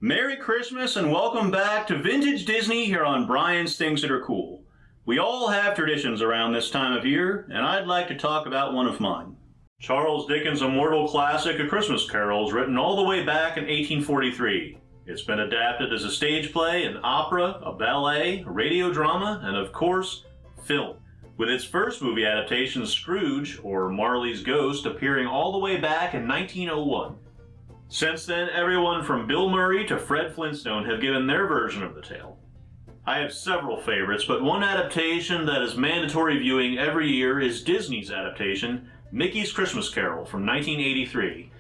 Merry Christmas and welcome back to Vintage Disney here on Brian's Things That Are Cool. We all have traditions around this time of year, and I'd like to talk about one of mine. Charles Dickens' immortal classic, A Christmas Carol, is written all the way back in 1843. It's been adapted as a stage play, an opera, a ballet, a radio drama, and of course, film. With its first movie adaptation, Scrooge, or Marley's Ghost, appearing all the way back in 1901. Since then, everyone from Bill Murray to Fred Flintstone have given their version of the tale. I have several favorites, but one adaptation that is mandatory viewing every year is Disney's adaptation, Mickey's Christmas Carol from 1983.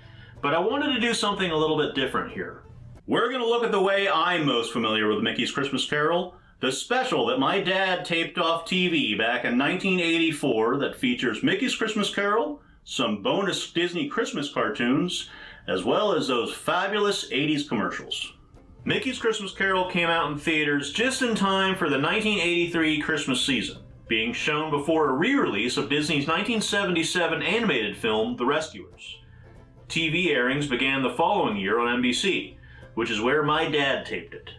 But I wanted to do something a little bit different here. We're going to look at the way I'm most familiar with Mickey's Christmas Carol, the special that my dad taped off TV back in 1984 that features Mickey's Christmas Carol, some bonus Disney Christmas cartoons, as well as those fabulous 80s commercials. Mickey's Christmas Carol came out in theaters just in time for the 1983 Christmas season, being shown before a re-release of Disney's 1977 animated film, The Rescuers. TV airings began the following year on NBC, which is where my dad taped it.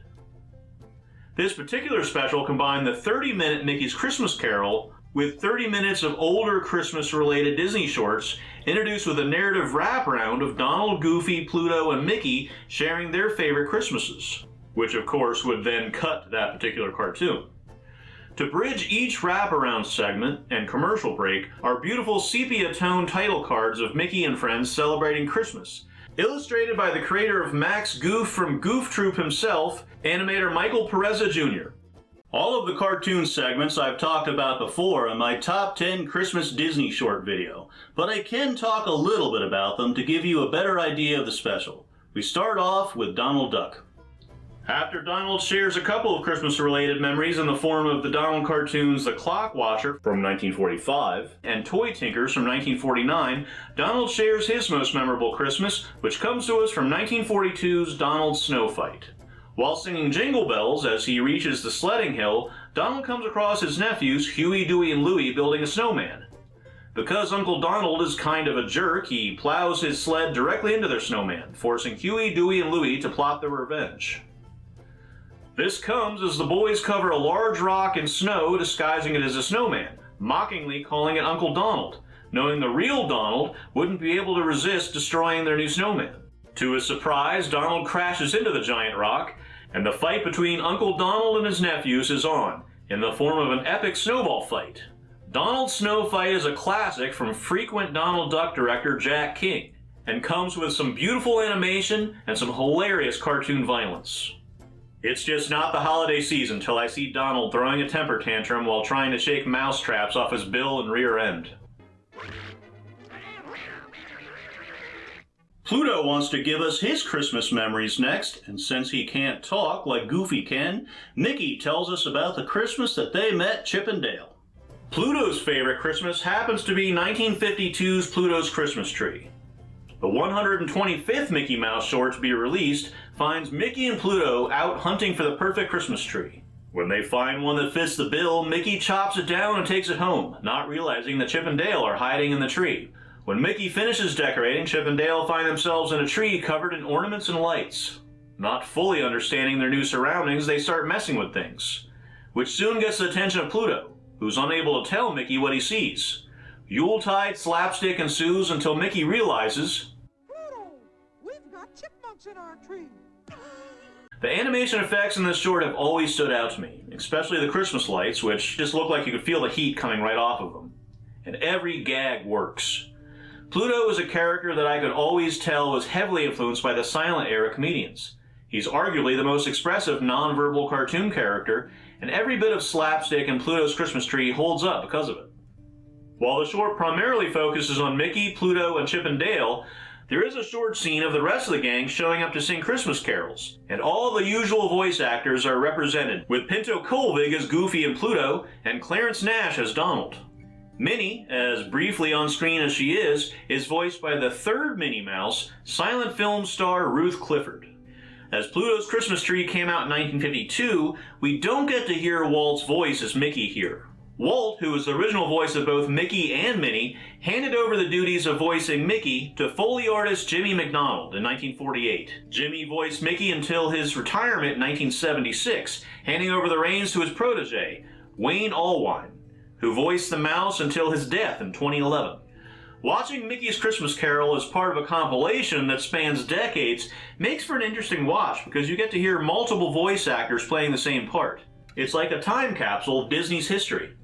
This particular special combined the 30-minute Mickey's Christmas Carol with 30 minutes of older Christmas-related Disney shorts, introduced with a narrative wraparound of Donald, Goofy, Pluto, and Mickey sharing their favorite Christmases, which of course would then cut that particular cartoon. To bridge each wraparound segment and commercial break are beautiful sepia-tone title cards of Mickey and friends celebrating Christmas, illustrated by the creator of Max Goof from Goof Troop himself, animator Michael Pereza Jr. All of the cartoon segments I've talked about before in my top 10 Christmas Disney short video, but I can talk a little bit about them to give you a better idea of the special. We start off with Donald Duck. After Donald shares a couple of Christmas-related memories in the form of the Donald cartoons The Clock Watcher from 1945 and Toy Tinkers from 1949, Donald shares his most memorable Christmas, which comes to us from 1942's Donald's Snow Fight. While singing Jingle Bells as he reaches the sledding hill, Donald comes across his nephews, Huey, Dewey, and Louie, building a snowman. Because Uncle Donald is kind of a jerk, he plows his sled directly into their snowman, forcing Huey, Dewey, and Louie to plot their revenge. This comes as the boys cover a large rock in snow, disguising it as a snowman, mockingly calling it Uncle Donald, knowing the real Donald wouldn't be able to resist destroying their new snowman. To his surprise, Donald crashes into the giant rock, and the fight between Uncle Donald and his nephews is on, in the form of an epic snowball fight. Donald's Snow Fight is a classic from frequent Donald Duck director Jack King, and comes with some beautiful animation and some hilarious cartoon violence. It's just not the holiday season till I see Donald throwing a temper tantrum while trying to shake mouse traps off his bill and rear end. Pluto wants to give us his Christmas memories next, and since he can't talk like Goofy can, Mickey tells us about the Christmas that they met Chip and Dale. Pluto's favorite Christmas happens to be 1952's Pluto's Christmas Tree. The 125th Mickey Mouse short to be released finds Mickey and Pluto out hunting for the perfect Christmas tree. When they find one that fits the bill, Mickey chops it down and takes it home, not realizing that Chip and Dale are hiding in the tree. When Mickey finishes decorating, Chip and Dale find themselves in a tree covered in ornaments and lights. Not fully understanding their new surroundings, they start messing with things, which soon gets the attention of Pluto, who's unable to tell Mickey what he sees. Yuletide slapstick ensues until Mickey realizes, Pluto, we've got chipmunks in our tree. The animation effects in this short have always stood out to me, especially the Christmas lights, which just look like you could feel the heat coming right off of them. And every gag works. Pluto is a character that I could always tell was heavily influenced by the silent era comedians. He's arguably the most expressive non-verbal cartoon character, and every bit of slapstick in Pluto's Christmas Tree holds up because of it. While the short primarily focuses on Mickey, Pluto, and Chip and Dale, there is a short scene of the rest of the gang showing up to sing Christmas carols, and all the usual voice actors are represented, with Pinto Colvig as Goofy and Pluto, and Clarence Nash as Donald. Minnie, as briefly on screen as she is voiced by the third Minnie Mouse, silent film star Ruth Clifford. As Pluto's Christmas Tree came out in 1952, we don't get to hear Walt's voice as Mickey here. Walt, who was the original voice of both Mickey and Minnie, handed over the duties of voicing Mickey to Foley artist Jimmy McDonald in 1948. Jimmy voiced Mickey until his retirement in 1976, handing over the reins to his protege, Wayne Allwine, who voiced the mouse until his death in 2011. Watching Mickey's Christmas Carol as part of a compilation that spans decades makes for an interesting watch because you get to hear multiple voice actors playing the same part. It's like a time capsule of Disney's history.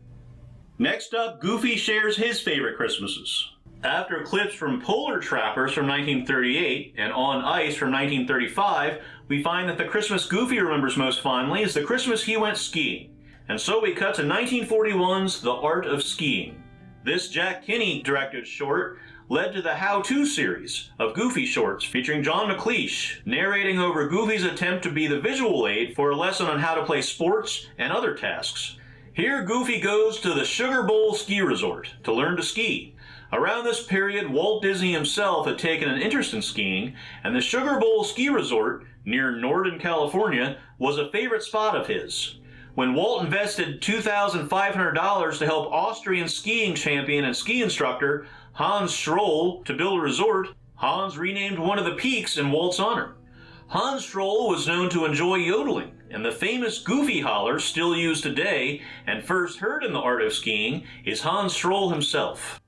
Next up, Goofy shares his favorite Christmases. After clips from Polar Trappers from 1938 and On Ice from 1935, we find that the Christmas Goofy remembers most fondly is the Christmas he went skiing. And so we cut to 1941's The Art of Skiing. This Jack Kinney directed short led to the How-To series of Goofy shorts featuring John McLeish, narrating over Goofy's attempt to be the visual aid for a lesson on how to play sports and other tasks. Here, Goofy goes to the Sugar Bowl Ski Resort to learn to ski. Around this period, Walt Disney himself had taken an interest in skiing, and the Sugar Bowl Ski Resort near Northern California was a favorite spot of his. When Walt invested $2,500 to help Austrian skiing champion and ski instructor Hans Stroll to build a resort, Hans renamed one of the peaks in Walt's honor. Hans Stroll was known to enjoy yodeling, and the famous Goofy holler still used today and first heard in The Art of Skiing is Hans Stroll himself.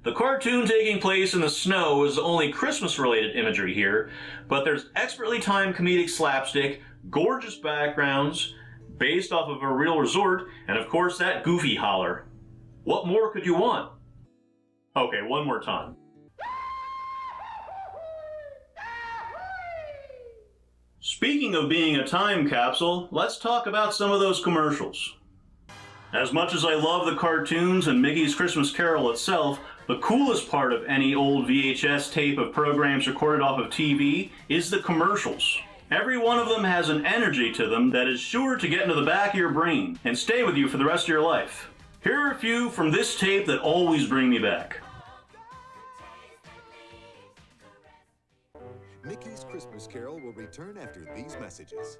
The cartoon taking place in the snow is only Christmas-related imagery here, but there's expertly timed comedic slapstick, gorgeous backgrounds, based off of a real resort, and of course that Goofy holler. What more could you want? Okay, one more time. Speaking of being a time capsule, let's talk about some of those commercials. As much as I love the cartoons and Mickey's Christmas Carol itself, the coolest part of any old VHS tape of programs recorded off of TV is the commercials. Every one of them has an energy to them that is sure to get into the back of your brain and stay with you for the rest of your life. Here are a few from this tape that always bring me back. Mickey's Christmas Carol will return after these messages.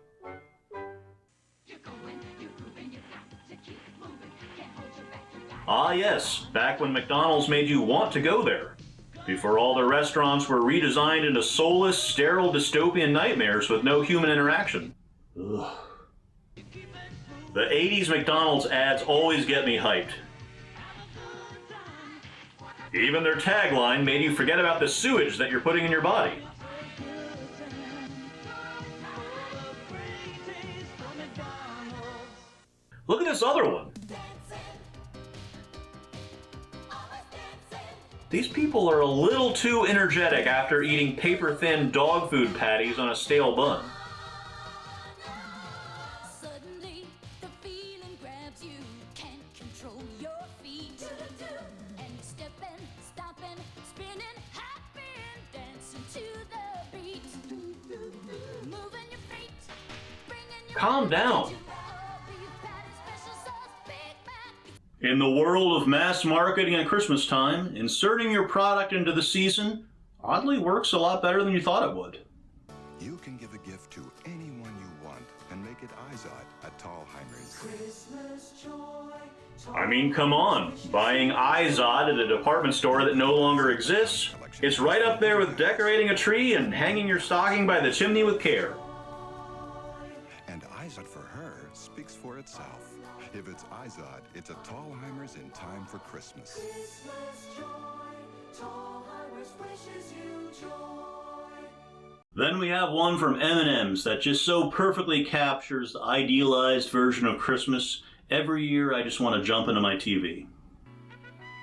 Ah yes, back when McDonald's made you want to go there. Before all the restaurants were redesigned into soulless, sterile dystopian nightmares with no human interaction. Ugh. The 80s McDonald's ads always get me hyped. Even their tagline made you forget about the sewage that you're putting in your body. Look at this other one. These people are a little too energetic after eating paper-thin dog food patties on a stale bun. Suddenly, the feeling grabs you, can't control your feet. And you're stepping, stopping, spinning, hopping, dancing to the beat. Moving your feet, bringing your Calm down. In the world of mass marketing at Christmas time, inserting your product into the season oddly works a lot better than you thought it would. You can give a gift to anyone you want and make it Izod at Tallheimer's. I mean, come on. Buying Izod at a department store that no longer exists, it's right up there with decorating a tree and hanging your stocking by the chimney with care. And Izod for her speaks for itself. If it's Izod, it's a Tallheimer's in time for Christmas. Christmas joy, Tallheimer's wishes you joy. Then we have one from M&MS that just so perfectly captures the idealized version of Christmas. Every year I just want to jump into my TV.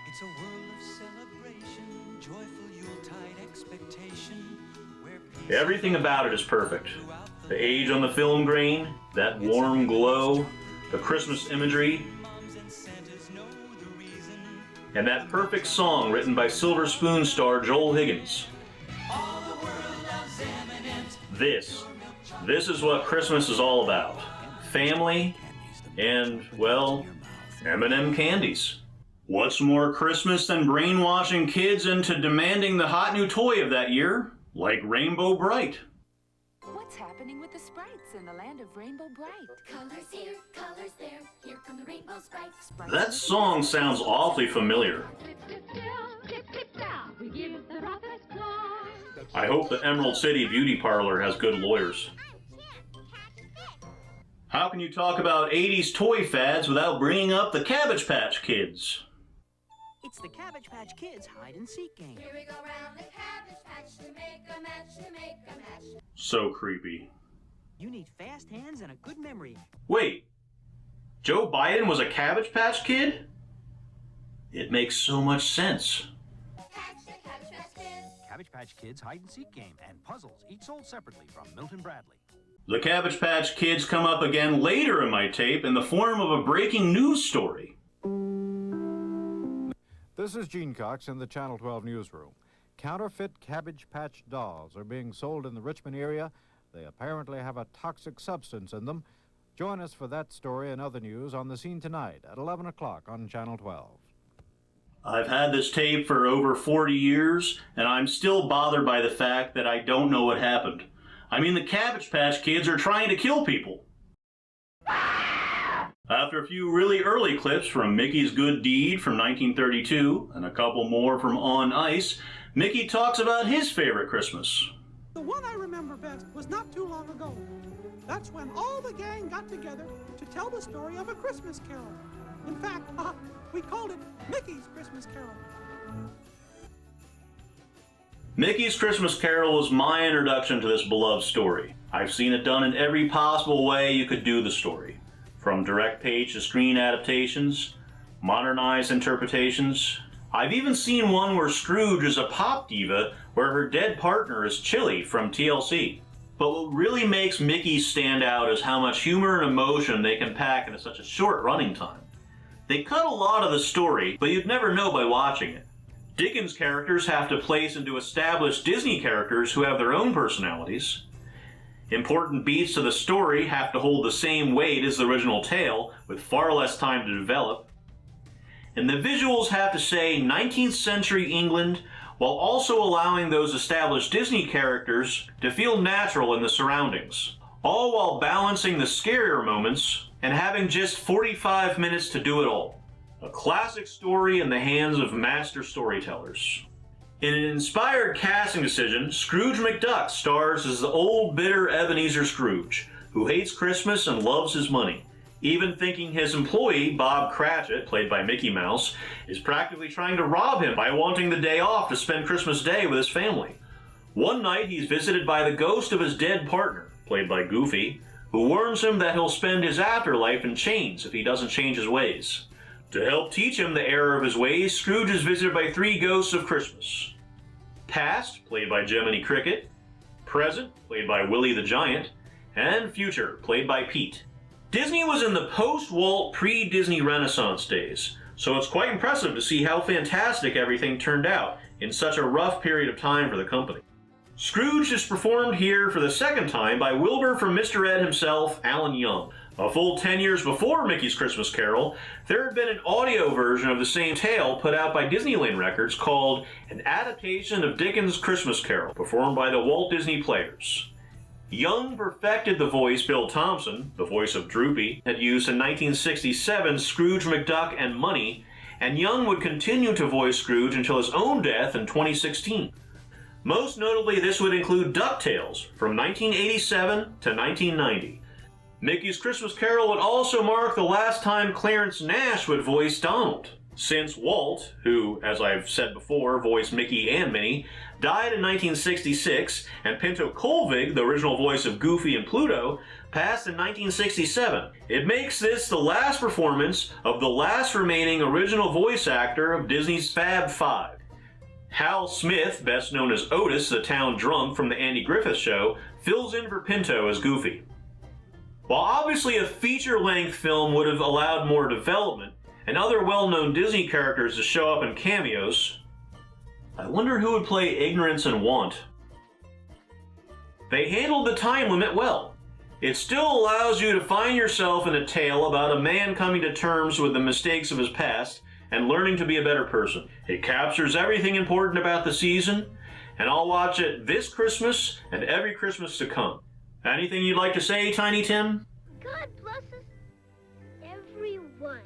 It's a world of celebration, joyful Yuletide expectation, where peace Everything about it is perfect. The age on the film grain, that warm glow, the Christmas imagery, and that perfect song written by Silver Spoon star Joel Higgins. This is what Christmas is all about. Family and, well, M&M candies. What's more Christmas than brainwashing kids into demanding the hot new toy of that year, like Rainbow Bright? What What's happening with the sprites in the land of Rainbow Bright? Colors here, colors there. Here come the rainbow sprites. That song sounds awfully familiar. I hope the Emerald City Beauty Parlor has good lawyers. How can you talk about 80s toy fads without bringing up the Cabbage Patch Kids? It's the Cabbage Patch Kids hide-and-seek game. Here we go round the cabbage patch to make a match, to make a match. So creepy. You need fast hands and a good memory. Wait, Joe Biden was a Cabbage Patch Kid? It makes so much sense. Catch the Cabbage Patch Kids. Cabbage Patch Kids hide-and-seek game and puzzles, each sold separately from Milton Bradley. The Cabbage Patch Kids come up again later in my tape in the form of a breaking news story. This is Gene Cox in the Channel 12 newsroom. Counterfeit Cabbage Patch dolls are being sold in the Richmond area. They apparently have a toxic substance in them. Join us for that story and other news on The Scene tonight at 11 o'clock on Channel 12. I've had this tape for over 40 years, and I'm still bothered by the fact that I don't know what happened. I mean, the Cabbage Patch Kids are trying to kill people. After a few really early clips from Mickey's Good Deed from 1932 and a couple more from On Ice, Mickey talks about his favorite Christmas. The one I remember best was not too long ago. That's when all the gang got together to tell the story of a Christmas Carol. In fact, we called it Mickey's Christmas Carol. Mickey's Christmas Carol was my introduction to this beloved story. I've seen it done in every possible way you could do the story. From direct page to screen adaptations, modernized interpretations. I've even seen one where Scrooge is a pop diva where her dead partner is Chili from TLC. But what really makes Mickey stand out is how much humor and emotion they can pack into such a short running time. They cut a lot of the story, but you'd never know by watching it. Dickens' characters have to place into established Disney characters who have their own personalities. Important beats to the story have to hold the same weight as the original tale, with far less time to develop. And the visuals have to say 19th century England, while also allowing those established Disney characters to feel natural in the surroundings, all while balancing the scarier moments and having just 45 minutes to do it all. A classic story in the hands of master storytellers. In an inspired casting decision, Scrooge McDuck stars as the old bitter Ebenezer Scrooge, who hates Christmas and loves his money, even thinking his employee, Bob Cratchit, played by Mickey Mouse, is practically trying to rob him by wanting the day off to spend Christmas Day with his family. One night he's visited by the ghost of his dead partner, played by Goofy, who warns him that he'll spend his afterlife in chains if he doesn't change his ways. To help teach him the error of his ways, Scrooge is visited by three ghosts of Christmas. Past, played by Jiminy Cricket, Present, played by Willie the Giant, and Future, played by Pete. Disney was in the post-Walt, pre-Disney Renaissance days, so it's quite impressive to see how fantastic everything turned out in such a rough period of time for the company. Scrooge is performed here for the second time by Wilbur from Mr. Ed himself, Alan Young. A full 10 years before Mickey's Christmas Carol, there had been an audio version of the same tale put out by Disneyland Records called An Adaptation of Dickens' Christmas Carol, performed by the Walt Disney Players. Young perfected the voice Bill Thompson, the voice of Droopy, had used in 1967's Scrooge McDuck and Money, and Young would continue to voice Scrooge until his own death in 2016. Most notably, this would include DuckTales from 1987 to 1990. Mickey's Christmas Carol would also mark the last time Clarence Nash would voice Donald, since Walt, who, as I've said before, voiced Mickey and Minnie, died in 1966, and Pinto Colvig, the original voice of Goofy and Pluto, passed in 1967. It makes this the last performance of the last remaining original voice actor of Disney's Fab Five. Hal Smith, best known as Otis, the town drunk from the Andy Griffith Show, fills in for Pinto as Goofy. While obviously a feature-length film would have allowed more development and other well-known Disney characters to show up in cameos, I wonder who would play Ignorance and Want. They handled the time limit well. It still allows you to find yourself in a tale about a man coming to terms with the mistakes of his past and learning to be a better person. It captures everything important about the season, and I'll watch it this Christmas and every Christmas to come. Anything you'd like to say, Tiny Tim? God blesses everyone.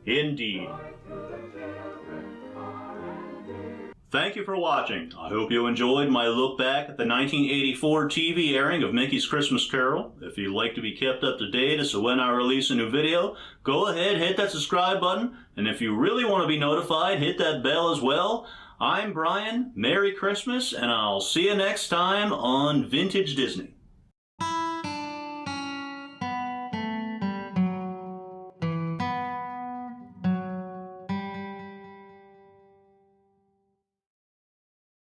Indeed. Thank you for watching. I hope you enjoyed my look back at the 1984 TV airing of Mickey's Christmas Carol. If you'd like to be kept up to date as to when I release a new video, go ahead, hit that subscribe button. And if you really want to be notified, hit that bell as well. I'm Brian. Merry Christmas, and I'll see you next time on Vintage Disney.